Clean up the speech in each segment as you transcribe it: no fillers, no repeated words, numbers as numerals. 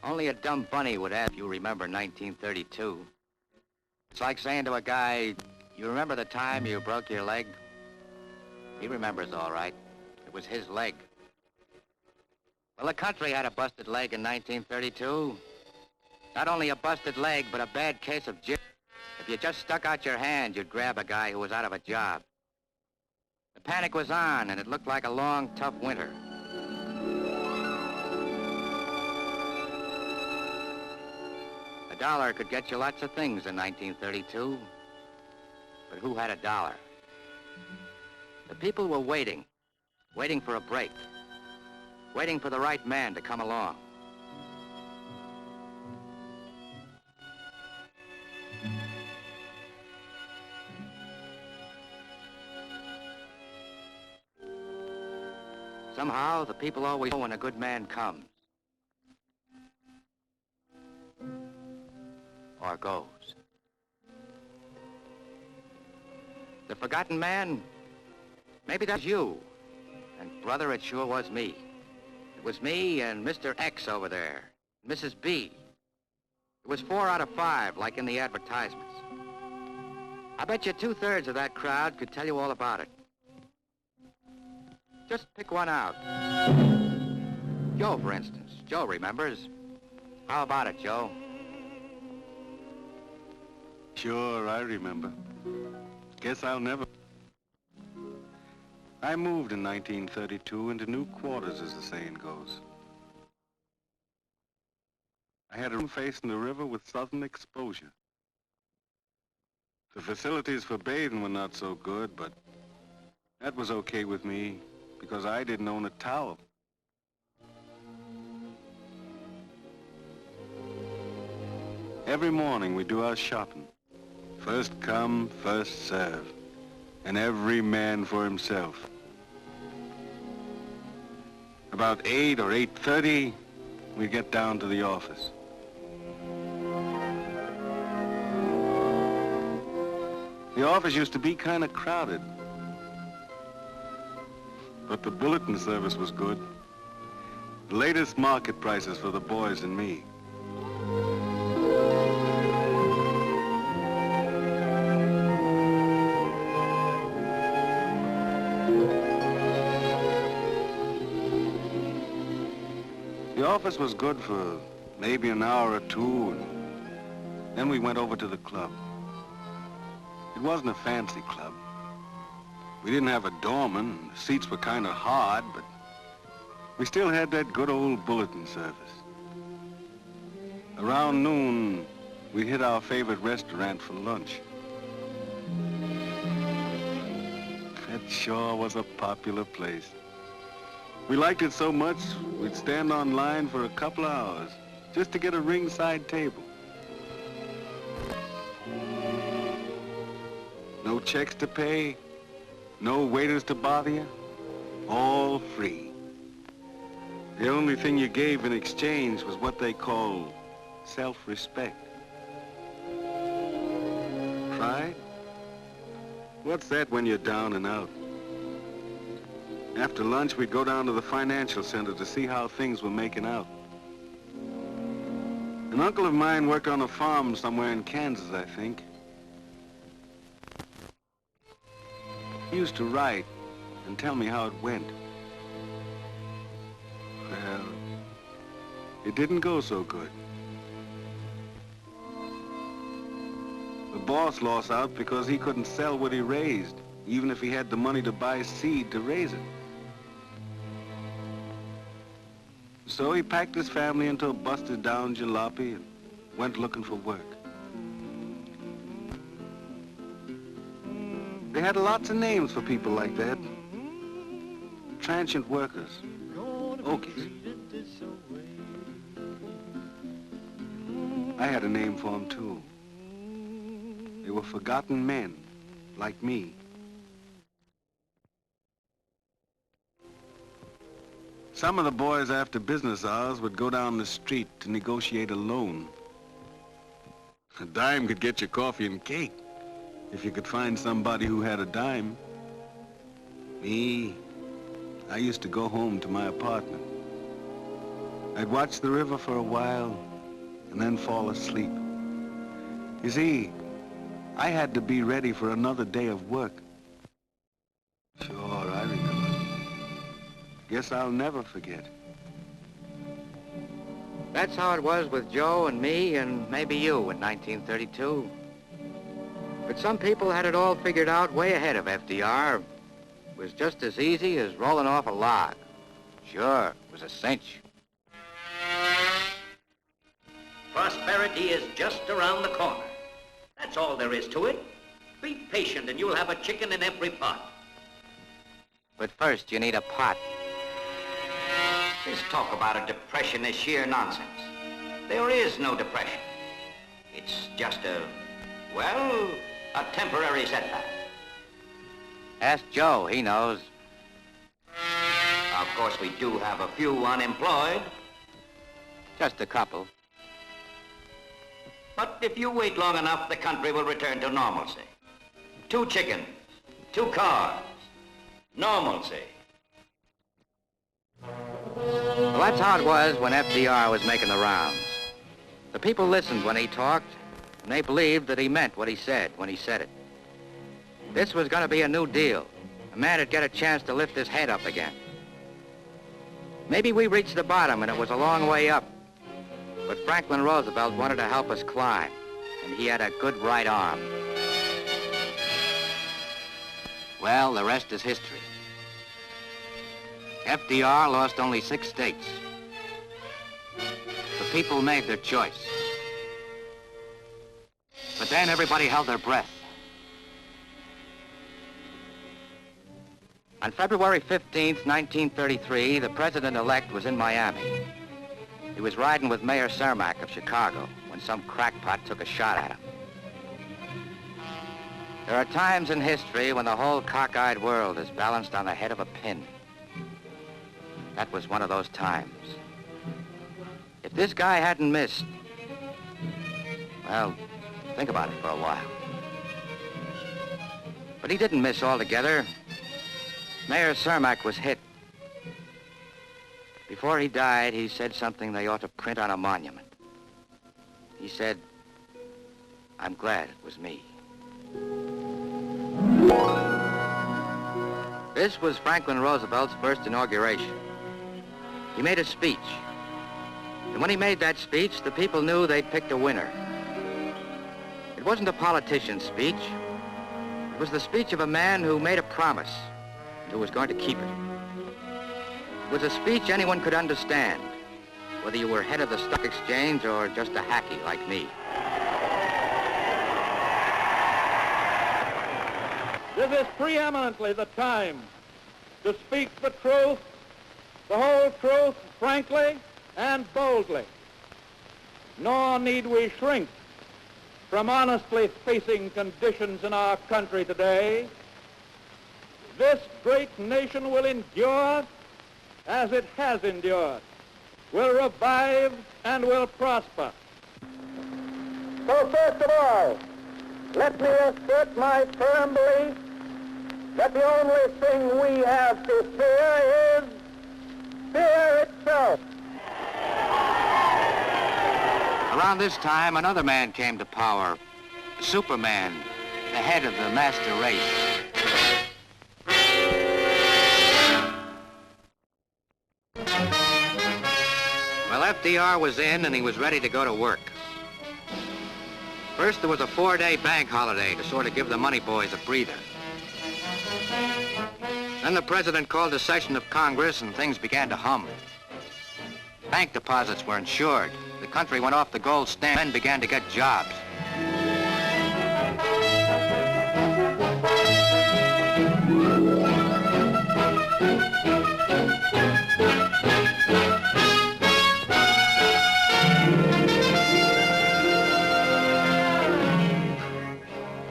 Only a dumb bunny would ask if you remember 1932. It's like saying to a guy, you remember the time you broke your leg? He remembers all right. It was his leg. Well, the country had a busted leg in 1932. Not only a busted leg, but a bad case of jip. If you just stuck out your hand, you'd grab a guy who was out of a job. The panic was on, and it looked like a long, tough winter. A dollar could get you lots of things in 1932. But who had a dollar? The people were waiting for a break, waiting for the right man to come along. Somehow, the people always know when a good man comes. Or goes. The forgotten man? Maybe that's you. And brother, it sure was me. It was me and Mr. X over there, Mrs. B. It was 4 out of 5, like in the advertisements. I bet you 2/3 of that crowd could tell you all about it. Just pick one out. Joe, for instance. Joe remembers. How about it, Joe? Sure, I remember. Guess I'll never... I moved in 1932 into new quarters, as the saying goes. I had a room facing the river with southern exposure. The facilities for bathing were not so good, but that was okay with me because I didn't own a towel. Every morning we do our shopping. First come, first serve. And every man for himself. About 8 or 8:30, we get down to the office. The office used to be kind of crowded. But the bulletin service was good. The latest market prices for the boys and me. The office was good for maybe an hour or two, and then we went over to the club. It wasn't a fancy club. We didn't have a doorman, the seats were kind of hard, but we still had that good old bulletin service. Around noon, we hit our favorite restaurant for lunch. That sure was a popular place. We liked it so much, we'd stand on line for a couple of hours just to get a ringside table. No checks to pay, no waiters to bother you, all free. The only thing you gave in exchange was what they call self-respect. Pride? What's that when you're down and out? After lunch, we'd go down to the financial center to see how things were making out. An uncle of mine worked on a farm somewhere in Kansas, I think. He used to write and tell me how it went. Well, it didn't go so good. The boss lost out because he couldn't sell what he raised, even if he had the money to buy seed to raise it. So he packed his family into a busted-down jalopy and went looking for work. They had lots of names for people like that. Transient workers, okies. I had a name for them, too. They were forgotten men, like me. Some of the boys after business hours would go down the street to negotiate a loan. A dime could get you coffee and cake, if you could find somebody who had a dime. Me, I used to go home to my apartment. I'd watch the river for a while and then fall asleep. You see, I had to be ready for another day of work. Sure, I remember. Guess I'll never forget. That's how it was with Joe and me and maybe you in 1932. But some people had it all figured out way ahead of FDR. It was just as easy as rolling off a log. Sure, it was a cinch. Prosperity is just around the corner. That's all there is to it. Be patient and you'll have a chicken in every pot. But first, you need a pot. This talk about a depression is sheer nonsense. There is no depression. It's just a temporary setback. Ask Joe, he knows. Of course, we do have a few unemployed. Just a couple. But if you wait long enough, the country will return to normalcy. 2 chickens, 2 cars, normalcy. Well, that's how it was when FDR was making the rounds. The people listened when he talked, and they believed that he meant what he said when he said it. This was going to be a new deal. A man would get a chance to lift his head up again. Maybe we reached the bottom and it was a long way up. But Franklin Roosevelt wanted to help us climb, and he had a good right arm. Well, the rest is history. FDR lost only 6 states. The people made their choice. But then everybody held their breath. On February 15th, 1933, the president-elect was in Miami. He was riding with Mayor Cermak of Chicago when some crackpot took a shot at him. There are times in history when the whole cockeyed world is balanced on the head of a pin. That was one of those times. If this guy hadn't missed, well, think about it for a while. But he didn't miss altogether. Mayor Cermak was hit. Before he died, he said something they ought to print on a monument. He said, "I'm glad it was me." This was Franklin Roosevelt's first inauguration. He made a speech. And when he made that speech, the people knew they'd picked a winner. It wasn't a politician's speech. It was the speech of a man who made a promise and who was going to keep it. It was a speech anyone could understand, whether you were head of the stock exchange or just a hacky like me. This is preeminently the time to speak the truth, the whole truth, frankly and boldly. Nor need we shrink from honestly facing conditions in our country today. This great nation will endure as it has endured, will revive and will prosper. So first of all, let me assert my firm belief that the only thing we have to fear is fear itself. Around this time, another man came to power, Superman, the head of the master race. Well, FDR was in and he was ready to go to work. First, there was a 4-day bank holiday to sort of give the money boys a breather. Then the president called a session of Congress and things began to hum. Bank deposits were insured. The country went off the gold standard and began to get jobs.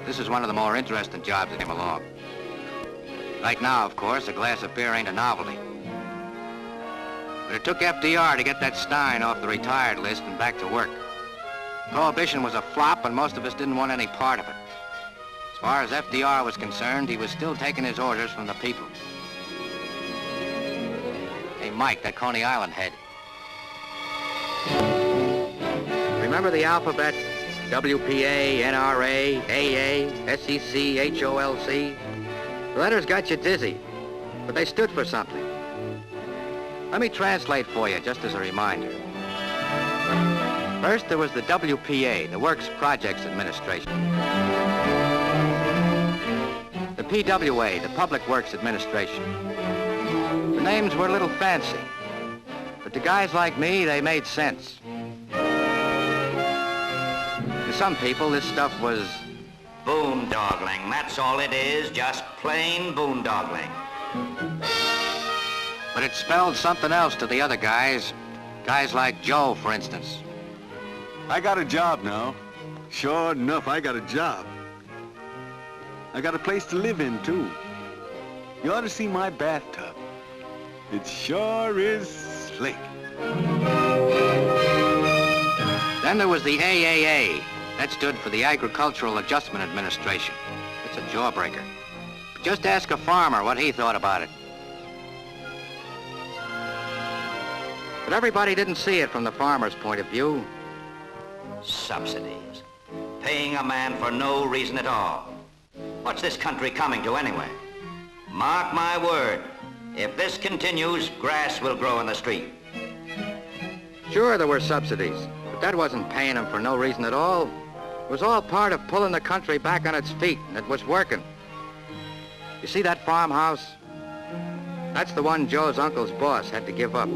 This is one of the more interesting jobs that came along. Right now, of course, a glass of beer ain't a novelty. But it took FDR to get that Stein off the retired list and back to work. Prohibition was a flop and most of us didn't want any part of it. As far as FDR was concerned, he was still taking his orders from the people. Hey, Mike, that Coney Island head. Remember the alphabet? WPA, NRA, AA, SEC, HOLC? The letters got you dizzy, but they stood for something. Let me translate for you, just as a reminder. First, there was the WPA, the Works Projects Administration. The PWA, the Public Works Administration. The names were a little fancy, but to guys like me, they made sense. To some people, this stuff was... boondoggling, that's all it is, just plain boondoggling. But it spelled something else to the other guys. Guys like Joe, for instance. I got a job now. Sure enough, I got a job. I got a place to live in, too. You ought to see my bathtub. It sure is slick. Then there was the AAA. That stood for the Agricultural Adjustment Administration. It's a jawbreaker. But just ask a farmer what he thought about it. But everybody didn't see it from the farmer's point of view. Subsidies. Paying a man for no reason at all. What's this country coming to anyway? Mark my word, if this continues, grass will grow in the street. Sure, there were subsidies, but that wasn't paying them for no reason at all. It was all part of pulling the country back on its feet, and it was working. You see that farmhouse? That's the one Joe's uncle's boss had to give up.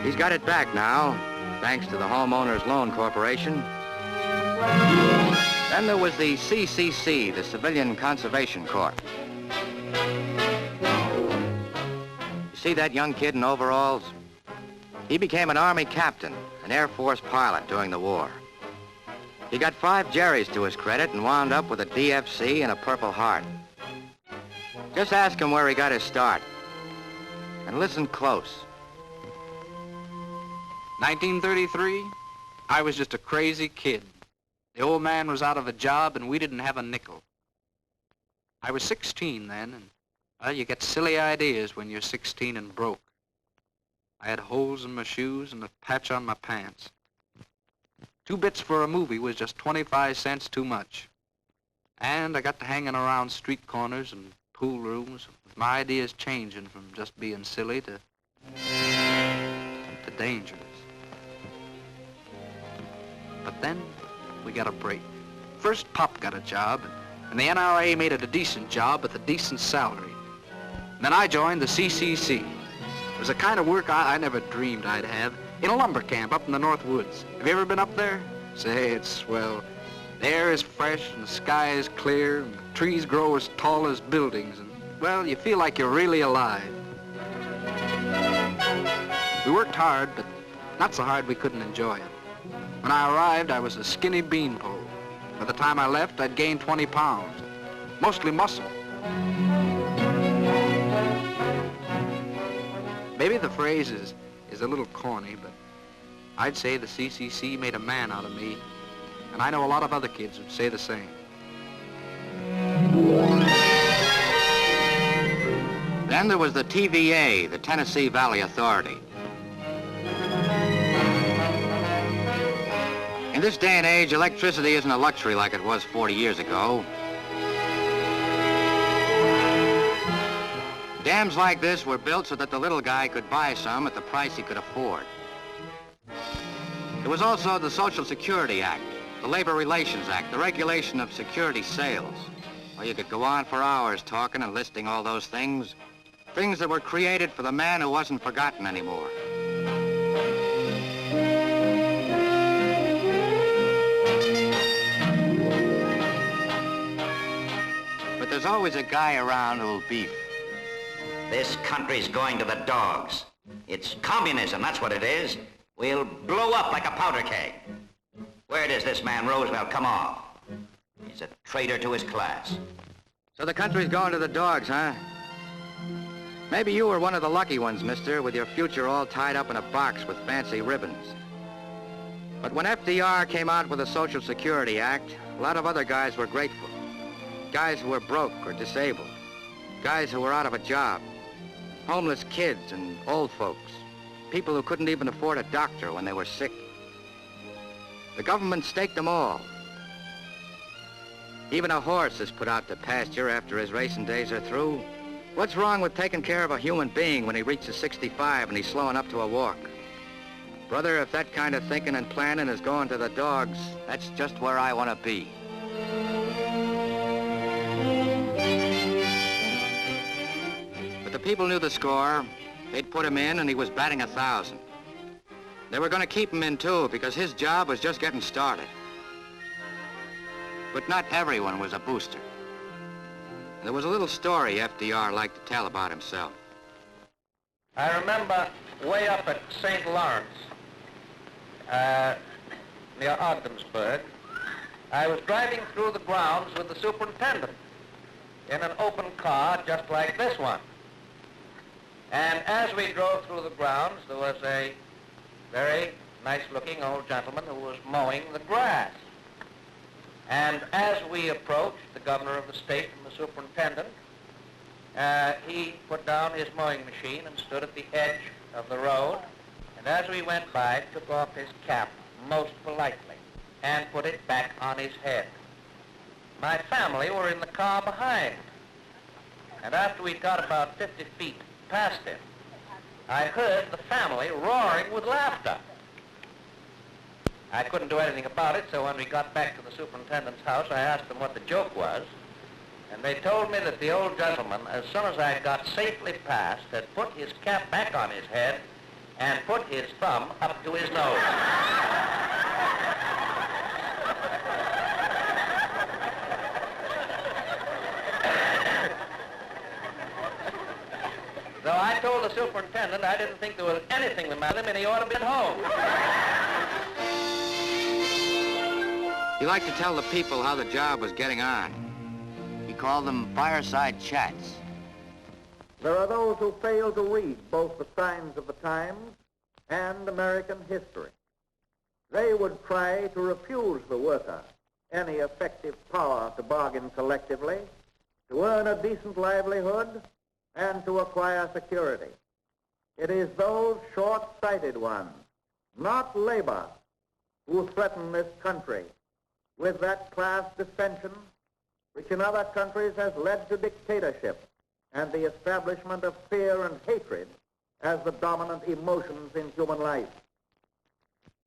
He's got it back now, thanks to the Homeowners Loan Corporation. Then there was the CCC, the Civilian Conservation Corps. You see that young kid in overalls? He became an Army captain, an Air Force pilot during the war. He got 5 Jerrys to his credit and wound up with a DFC and a Purple Heart. Just ask him where he got his start. And listen close. 1933, I was just a crazy kid. The old man was out of a job and we didn't have a nickel. I was 16 then, and well, you get silly ideas when you're 16 and broke. I had holes in my shoes and a patch on my pants. 2 bits for a movie was just 25 cents too much. And I got to hanging around street corners and pool rooms with my ideas changing from just being silly to dangerous. But then we got a break. First, Pop got a job, and the NRA made it a decent job with a decent salary. And then I joined the CCC. It was a kind of work I never dreamed I'd have, in a lumber camp up in the North Woods. Have you ever been up there? Say, it's swell. The air is fresh, and the sky is clear, and the trees grow as tall as buildings, and, well, you feel like you're really alive. We worked hard, but not so hard we couldn't enjoy it. When I arrived, I was a skinny beanpole. By the time I left, I'd gained 20 pounds, mostly muscle. Maybe the phrase is a little corny, but I'd say the CCC made a man out of me, and I know a lot of other kids would say the same. Then there was the TVA, the Tennessee Valley Authority. In this day and age, electricity isn't a luxury like it was 40 years ago. Dams like this were built so that the little guy could buy some at the price he could afford. There was also the Social Security Act, the Labor Relations Act, the regulation of security sales. Well, you could go on for hours talking and listing all those things. Things that were created for the man who wasn't forgotten anymore. But there's always a guy around who'll beef. This country's going to the dogs. It's communism, that's what it is. We'll blow up like a powder keg. Where does this man Roosevelt come off? He's a traitor to his class. So the country's going to the dogs, huh? Maybe you were one of the lucky ones, mister, with your future all tied up in a box with fancy ribbons. But when FDR came out with the Social Security Act, a lot of other guys were grateful. Guys who were broke or disabled. Guys who were out of a job. Homeless kids and old folks. People who couldn't even afford a doctor when they were sick. The government staked them all. Even a horse is put out to pasture after his racing days are through. What's wrong with taking care of a human being when he reaches 65 and he's slowing up to a walk? Brother, if that kind of thinking and planning is going to the dogs, that's just where I want to be. But the people knew the score. They'd put him in and he was batting 1,000. They were going to keep him in too because his job was just getting started. But not everyone was a booster. And there was a little story FDR liked to tell about himself. I remember way up at St. Lawrence, near Ogdensburg, I was driving through the grounds with the superintendent in an open car just like this one. And as we drove through the grounds, there was a very nice-looking old gentleman who was mowing the grass. And as we approached the governor of the state and the superintendent, he put down his mowing machine and stood at the edge of the road. And as we went by, took off his cap most politely and put it back on his head. My family were in the car behind. And after we got about 50 feet past him, I heard the family roaring with laughter. I couldn't do anything about it, so when we got back to the superintendent's house, I asked them what the joke was, and they told me that the old gentleman, as soon as I got safely past, had put his cap back on his head and put his thumb up to his nose. So I told the superintendent I didn't think there was anything the matter with him and he ought to be at home. He liked to tell the people how the job was getting on. He called them fireside chats. There are those who fail to read both the signs of the times and American history. They would try to refuse the worker any effective power to bargain collectively, to earn a decent livelihood, and to acquire security. It is those short-sighted ones, not labor, who threaten this country with that class dissension which in other countries has led to dictatorship and the establishment of fear and hatred as the dominant emotions in human life.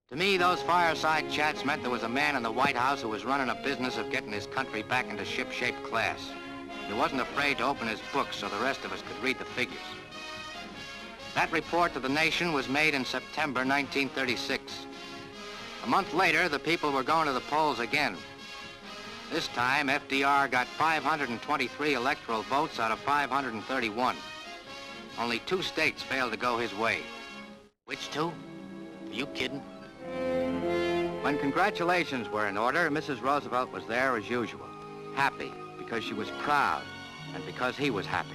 To me, those fireside chats meant there was a man in the White House who was running a business of getting his country back into ship-shape class. He wasn't afraid to open his books so the rest of us could read the figures. That report to the nation was made in September 1936. A month later, the people were going to the polls again. This time, FDR got 523 electoral votes out of 531. Only 2 states failed to go his way. Which 2? Are you kidding? When congratulations were in order, Mrs. Roosevelt was there as usual, happy because she was proud and because he was happy.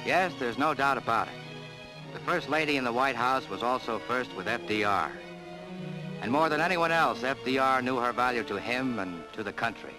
Yes, there's no doubt about it. The First Lady in the White House was also first with FDR. And more than anyone else, FDR knew her value to him and to the country.